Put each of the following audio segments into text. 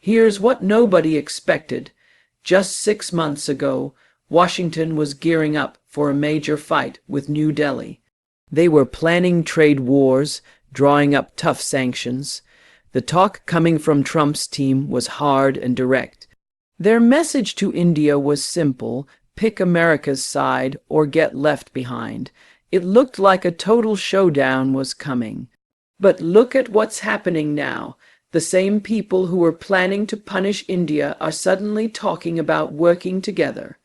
Here's what nobody expected. Just 6 months ago, Washington was gearing up for a major fight with New Delhi. They were planning trade wars, drawing up tough sanctions. The talk coming from Trump's team was hard and direct. Their message to India was simple: pick America's side or get left behind. It looked like a total showdown was coming. But look at what's happening now. The same people who were planning to punish India are suddenly talking about working together.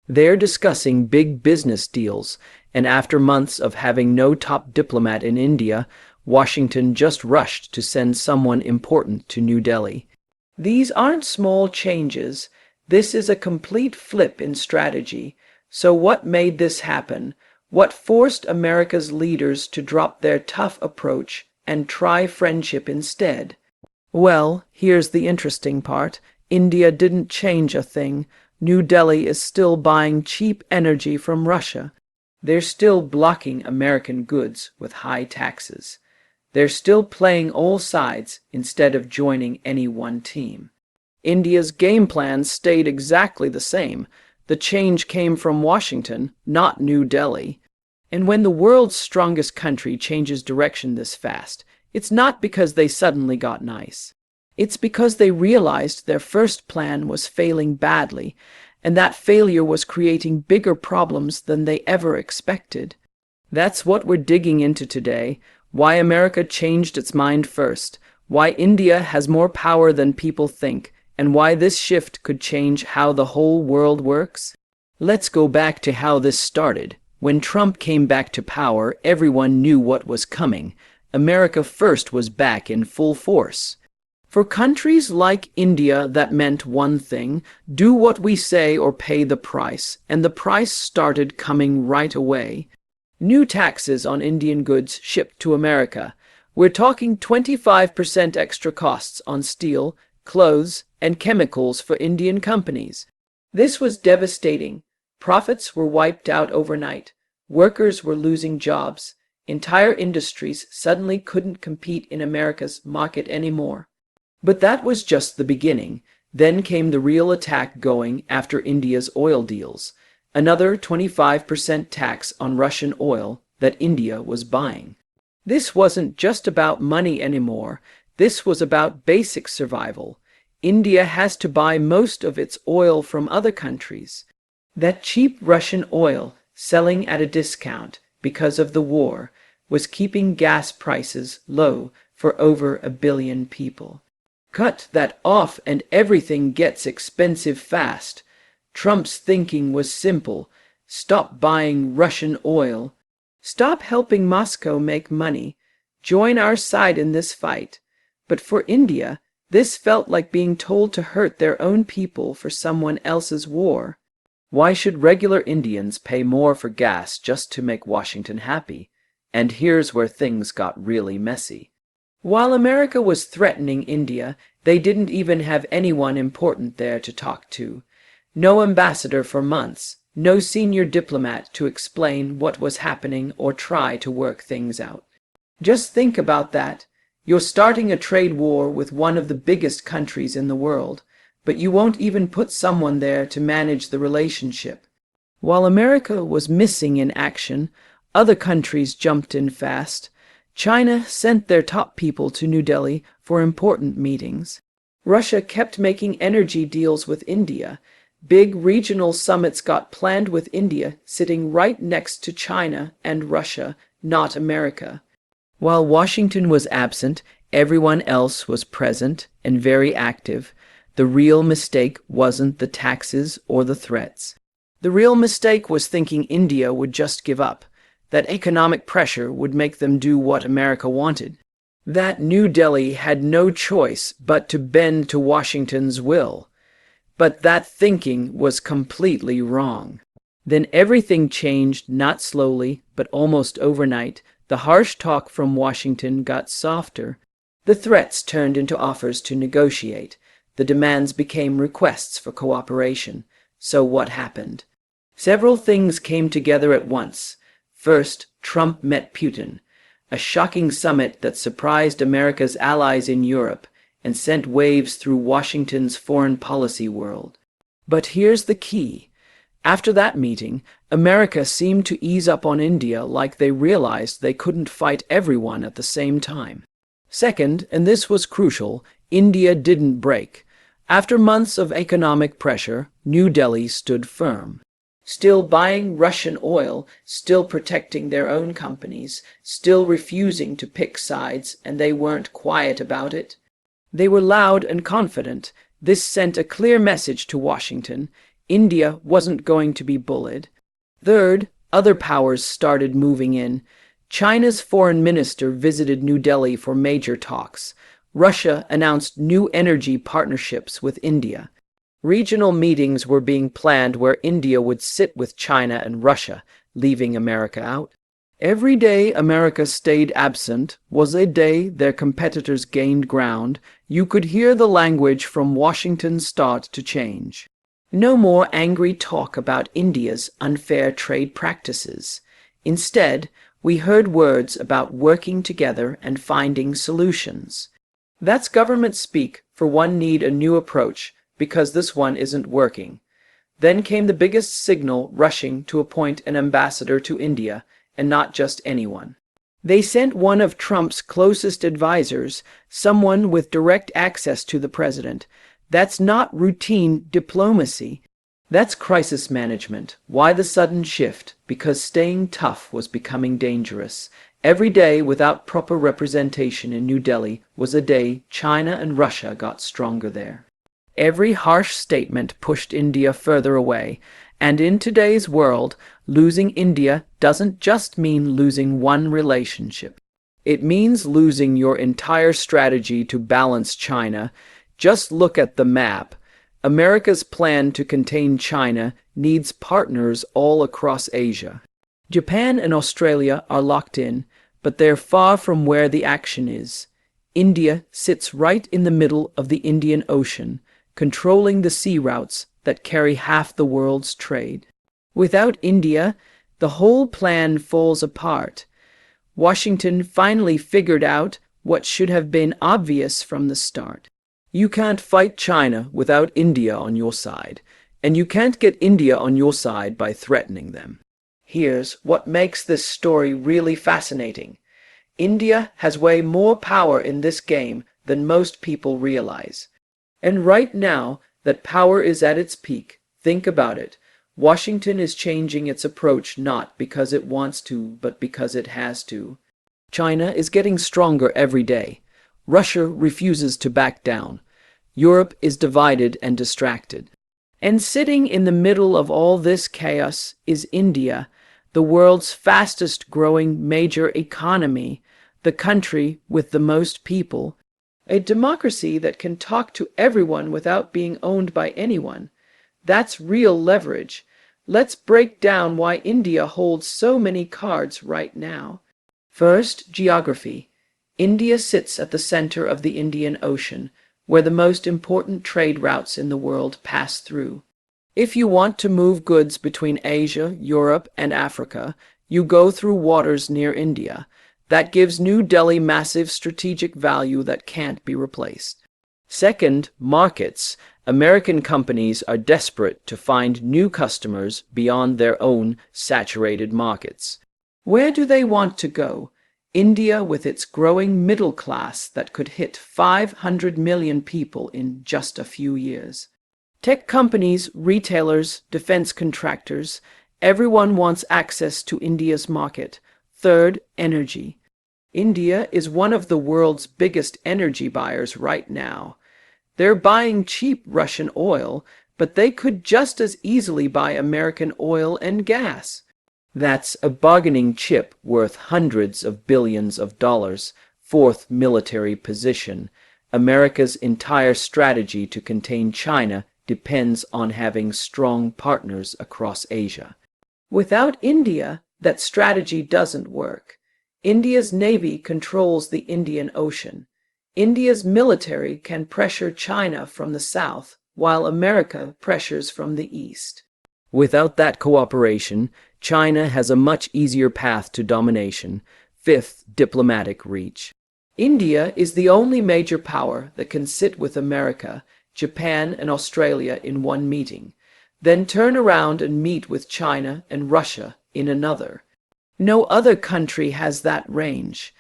They're discussing big business deals, and after months of having no top diplomat in India, Washington just rushed to send someone important to New Delhi. These aren't small changes. This is a complete flip in strategy. So what made this happen? What forced America's leaders to drop their tough approach and try friendship instead? Well, here's the interesting part. India didn't change a thing. New Delhi is still buying cheap energy from Russia. They're still blocking American goods with high taxes. They're still playing all sides instead of joining any one team. India's game plan stayed exactly the same. The change came from Washington, not New Delhi. And when the world's strongest country changes direction this fast, it's not because they suddenly got nice. It's because they realized their first plan was failing badly, and that failure was creating bigger problems than they ever expected. That's what we're digging into today: why America changed its mind first, why India has more power than people think, and why this shift could change how the whole world works. Let's go back to how this started. When Trump came back to power, everyone knew what was coming. America first was back in full force. For countries like India, that meant one thing: do what we say or pay the price, and the price started coming right away. New taxes on Indian goods shipped to America. We're talking 25% extra costs on steel, clothes, and chemicals for Indian companies. This was devastating. Profits were wiped out overnight. Workers were losing jobs. Entire industries suddenly couldn't compete in America's market anymore. But that was just the beginning. Then came the real attack going after India's oil deals. Another 25% tax on Russian oil that India was buying. This wasn't just about money anymore. This was about basic survival. India has to buy most of its oil from other countries. That cheap Russian oil, selling at a discount because of the war, was keeping gas prices low for over 1 billion people. Cut that off and everything gets expensive fast. Trump's thinking was simple: stop buying Russian oil. Stop helping Moscow make money. Join our side in this fight. But for India, this felt like being told to hurt their own people for someone else's war. Why should regular Indians pay more for gas just to make Washington happy? And here's where things got really messy. While America was threatening India, they didn't even have anyone important there to talk to. No ambassador for months, no senior diplomat to explain what was happening or try to work things out. Just think about that. You're starting a trade war with one of the biggest countries in the world, but you won't even put someone there to manage the relationship. While America was missing in action, other countries jumped in fast. China sent their top people to New Delhi for important meetings. Russia kept making energy deals with India. Big regional summits got planned with India sitting right next to China and Russia, not America. While Washington was absent, everyone else was present and very active. The real mistake wasn't the taxes or the threats. The real mistake was thinking India would just give up, that economic pressure would make them do what America wanted, that New Delhi had no choice but to bend to Washington's will. But that thinking was completely wrong. Then everything changed, not slowly, but almost overnight. The harsh talk from Washington got softer. The threats turned into offers to negotiate. The demands became requests for cooperation. So what happened? Several things came together at once. First, Trump met Putin, a shocking summit that surprised America's allies in Europe. and sent waves through Washington's foreign policy world. But here's the key. After that meeting, America seemed to ease up on India like they realized they couldn't fight everyone at the same time. Second, and this was crucial, India didn't break. After months of economic pressure, New Delhi stood firm. Still buying Russian oil, still protecting their own companies, still refusing to pick sides, and they weren't quiet about it. They were loud and confident. This sent a clear message to Washington. India wasn't going to be bullied. Third, other powers started moving in. China's foreign minister visited New Delhi for major talks. Russia announced new energy partnerships with India. Regional meetings were being planned where India would sit with China and Russia, leaving America out. Every day America stayed absent was a day their competitors gained ground. You could hear the language from Washington start to change. No more angry talk about India's unfair trade practices. Instead, we heard words about working together and finding solutions. That's government speak for one need a new approach because this one isn't working. Then came the biggest signal rushing to appoint an ambassador to India, and not just anyone. They sent one of Trump's closest advisors, someone with direct access to the president. That's not routine diplomacy. That's crisis management. Why the sudden shift? Because staying tough was becoming dangerous. Every day without proper representation in New Delhi was a day China and Russia got stronger there. Every harsh statement pushed India further away, and in today's world, losing India doesn't just mean losing one relationship. It means losing your entire strategy to balance China. Just look at the map. America's plan to contain China needs partners all across Asia. Japan and Australia are locked in, but they're far from where the action is. India sits right in the middle of the Indian Ocean, controlling the sea routes that carry half the world's trade. Without India, the whole plan falls apart. Washington finally figured out what should have been obvious from the start. You can't fight China without India on your side, and you can't get India on your side by threatening them. Here's what makes this story really fascinating. India has way more power in this game than most people realize. And right now that power is at its peak, think about it. Washington is changing its approach not because it wants to, but because it has to. China is getting stronger every day. Russia refuses to back down. Europe is divided and distracted. And sitting in the middle of all this chaos is India, the world's fastest growing major economy, the country with the most people, a democracy that can talk to everyone without being owned by anyone. That's real leverage. Let's break down why India holds so many cards right now. First, geography. India sits at the center of the Indian Ocean, where the most important trade routes in the world pass through. If you want to move goods between Asia, Europe, and Africa, you go through waters near India. That gives New Delhi massive strategic value that can't be replaced. Second, markets. American companies are desperate to find new customers beyond their own saturated markets. Where do they want to go? India with its growing middle class that could hit 500 million people in just a few years. Tech companies, retailers, defense contractors, everyone wants access to India's market. Third, energy. India is one of the world's biggest energy buyers right now. They're buying cheap Russian oil, but they could just as easily buy American oil and gas. That's a bargaining chip worth hundreds of billions of dollars. Fourth, military position. America's entire strategy to contain China depends on having strong partners across Asia. Without India, that strategy doesn't work. India's navy controls the Indian Ocean. India's military can pressure China from the south, while America pressures from the east. Without that cooperation, China has a much easier path to domination. Fifth, diplomatic reach. India is the only major power that can sit with America, Japan, and Australia in one meeting, then turn around and meet with China and Russia in another. No other country has that range.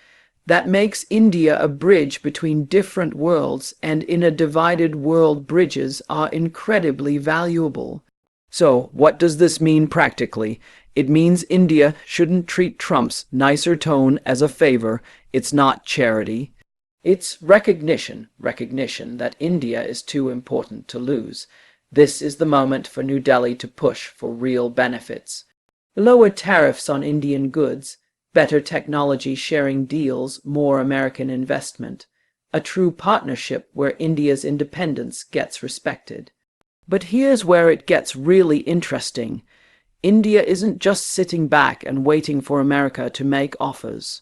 That makes India a bridge between different worlds, and in a divided world, bridges are incredibly valuable. So, what does this mean practically? It means India shouldn't treat Trump's nicer tone as a favor. It's not charity. It's recognition that India is too important to lose. This is the moment for New Delhi to push for real benefits. Lower tariffs on Indian goods, better technology sharing deals, more American investment. A true partnership where India's independence gets respected. But here's where it gets really interesting. India isn't just sitting back and waiting for America to make offers.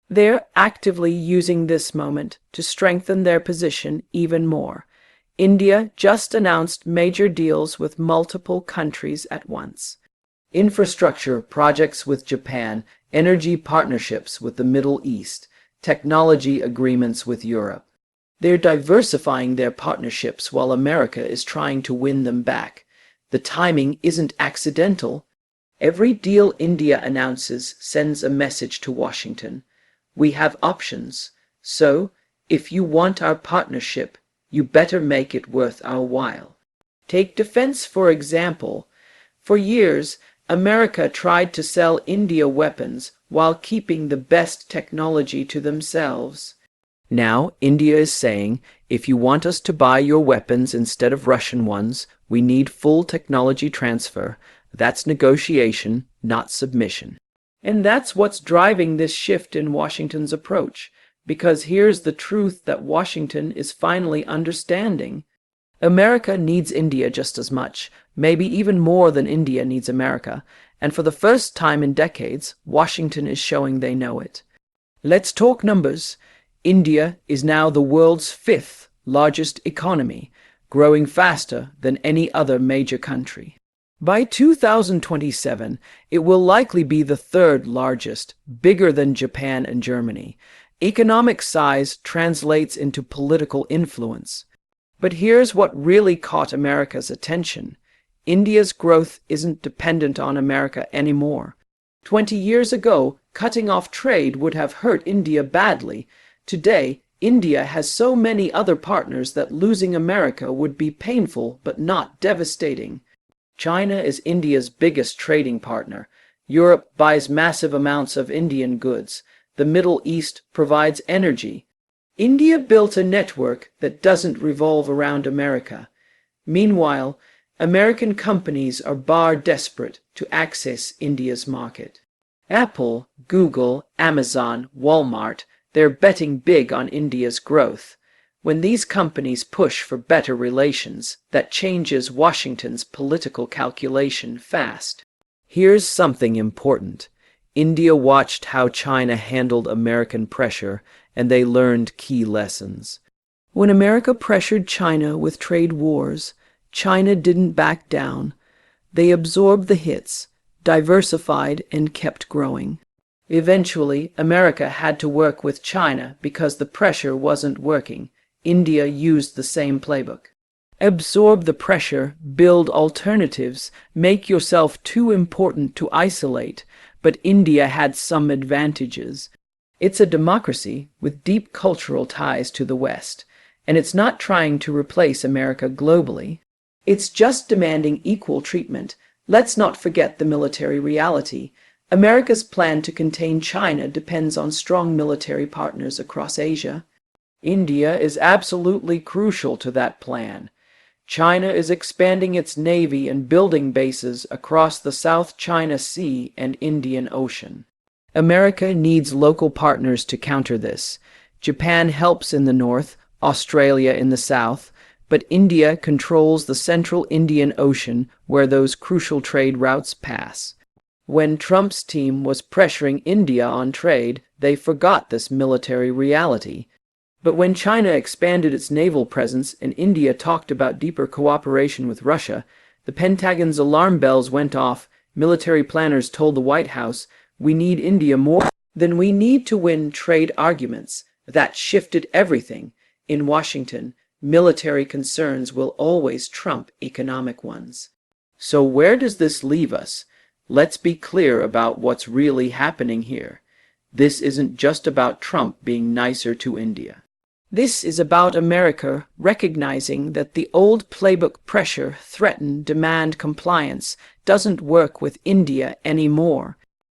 They're actively using this moment to strengthen their position even more. India just announced major deals with multiple countries at once. Infrastructure projects with Japan, energy partnerships with the Middle East, technology agreements with Europe. They're diversifying their partnerships while America is trying to win them back. The timing isn't accidental. Every deal India announces sends a message to Washington. We have options. So, if you want our partnership, you better make it worth our while. Take defense, for example. For years, America tried to sell India weapons while keeping the best technology to themselves. Now, India is saying, if you want us to buy your weapons instead of Russian ones, we need full technology transfer. That's negotiation, not submission. And that's what's driving this shift in Washington's approach, because here's the truth that Washington is finally understanding. America needs India just as much, maybe even more than India needs America, and for the first time in decades, Washington is showing they know it. Let's talk numbers. India is now the world's fifth largest economy, growing faster than any other major country. By 2027, it will likely be the third largest, bigger than Japan and Germany. Economic size translates into political influence. But here's what really caught America's attention. India's growth isn't dependent on America anymore. 20 years ago, cutting off trade would have hurt India badly. Today, India has so many other partners that losing America would be painful but not devastating. China is India's biggest trading partner. Europe buys massive amounts of Indian goods. The Middle East provides energy. India built a network that doesn't revolve around America. Meanwhile, American companies are bar desperate to access India's market. Apple, Google, Amazon, Walmart, they're betting big on India's growth. When these companies push for better relations, that changes Washington's political calculation fast. Here's something important. India watched how China handled American pressure, and they learned key lessons. When America pressured China with trade wars, China didn't back down. They absorbed the hits, diversified, and kept growing. Eventually, America had to work with China because the pressure wasn't working. India used the same playbook. Absorb the pressure, build alternatives, make yourself too important to isolate. But India had some advantages. It's a democracy with deep cultural ties to the West, and it's not trying to replace America globally. It's just demanding equal treatment. Let's not forget the military reality. America's plan to contain China depends on strong military partners across Asia. India is absolutely crucial to that plan. China is expanding its navy and building bases across the South China Sea and Indian Ocean. America needs local partners to counter this. Japan helps in the north, Australia in the south, but India controls the central Indian Ocean where those crucial trade routes pass. When Trump's team was pressuring India on trade, they forgot this military reality. But when China expanded its naval presence and India talked about deeper cooperation with Russia, the Pentagon's alarm bells went off. Military planners told the White House, "We need India more than we need to win trade arguments." That shifted everything. In Washington, military concerns will always trump economic ones. So where does this leave us? Let's be clear about what's really happening here. This isn't just about Trump being nicer to India. This is about America recognizing that the old playbook pressure, threaten, demand compliance doesn't work with India anymore.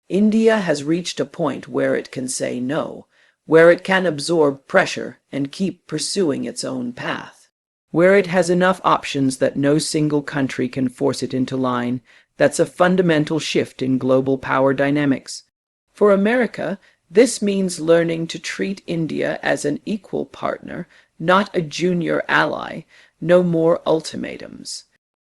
India has reached a point where it can say no, where it can absorb pressure and keep pursuing its own path, where it has enough options that no single country can force it into line. That's a fundamental shift in global power dynamics. For America, this means learning to treat India as an equal partner, not a junior ally. No more ultimatums.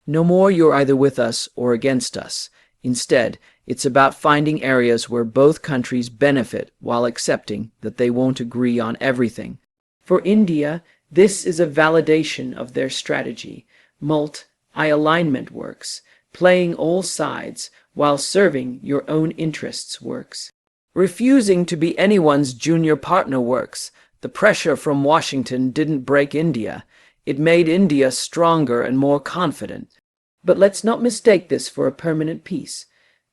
No more you're either with us or against us. Instead, it's about finding areas where both countries benefit while accepting that they won't agree on everything. For India, this is a validation of their strategy. Multi-alignment works. Playing all sides while serving your own interests works. Refusing to be anyone's junior partner works. The pressure from Washington didn't break India. It made India stronger and more confident. But let's not mistake this for a permanent peace.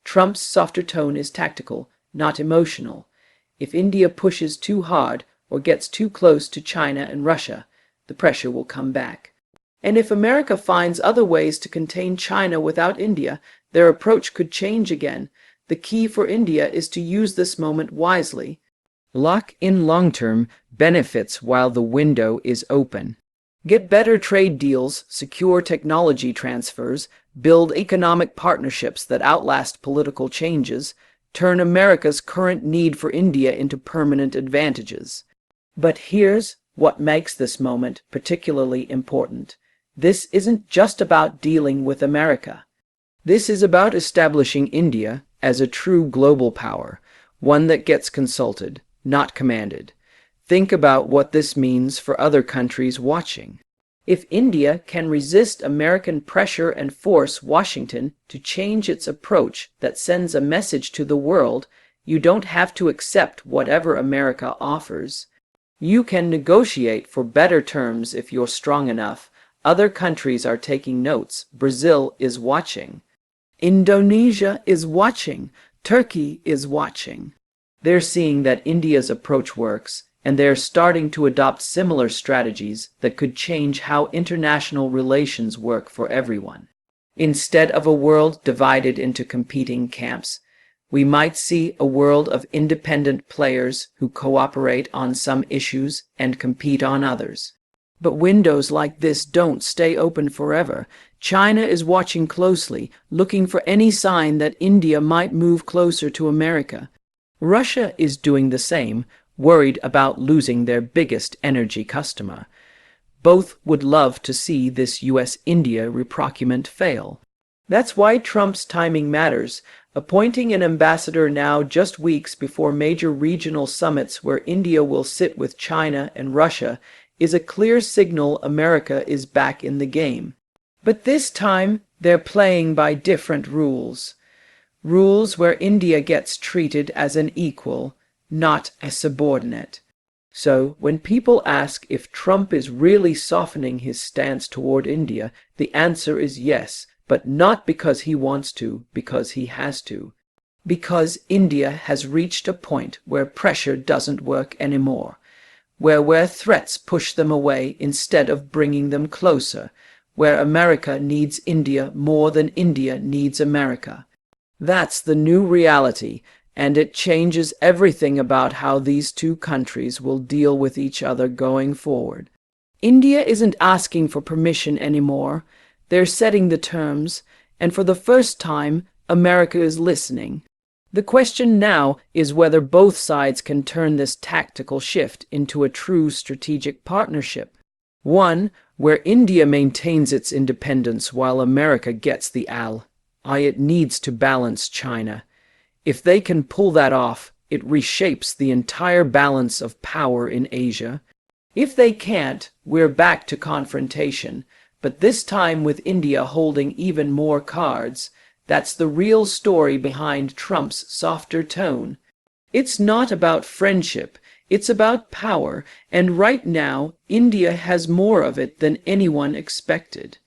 Trump's softer tone is tactical, not emotional. If India pushes too hard or gets too close to China and Russia, the pressure will come back. And if America finds other ways to contain China without India, their approach could change again. The key for India is to use this moment wisely. Lock in long-term benefits while the window is open. Get better trade deals, secure technology transfers, build economic partnerships that outlast political changes, turn America's current need for India into permanent advantages. But here's what makes this moment particularly important. This isn't just about dealing with America. This is about establishing India as a true global power, one that gets consulted, not commanded. Think about what this means for other countries watching. If India can resist American pressure and force Washington to change its approach that sends a message to the world, you don't have to accept whatever America offers. You can negotiate for better terms if you're strong enough. Other countries are taking notes. Brazil is watching. Indonesia is watching. Turkey is watching. They're seeing that India's approach works, and they're starting to adopt similar strategies that could change how international relations work for everyone. Instead of a world divided into competing camps, we might see a world of independent players who cooperate on some issues and compete on others. But windows like this don't stay open forever. China is watching closely, looking for any sign that India might move closer to America. Russia is doing the same, worried about losing their biggest energy customer. Both would love to see this US-India reprocurement fail. That's why Trump's timing matters. Appointing an ambassador now just weeks before major regional summits where India will sit with China and Russia is a clear signal America is back in the game. But this time, they're playing by different rules. Rules where India gets treated as an equal, not a subordinate. So, when people ask if Trump is really softening his stance toward India, the answer is yes, but not because he wants to, because he has to. Because India has reached a point where pressure doesn't work anymore, where threats push them away instead of bringing them closer, where America needs India more than India needs America. That's the new reality, and it changes everything about how these two countries will deal with each other going forward. India isn't asking for permission anymore. They're setting the terms, and for the first time, America is listening. The question now is whether both sides can turn this tactical shift into a true strategic partnership. One where India maintains its independence while America gets the ally it needs to balance China. If they can pull that off, it reshapes the entire balance of power in Asia. If they can't, we're back to confrontation, but this time with India holding even more cards. That's the real story behind Trump's softer tone. It's not about friendship, It's about power, and right now, India has more of it than anyone expected.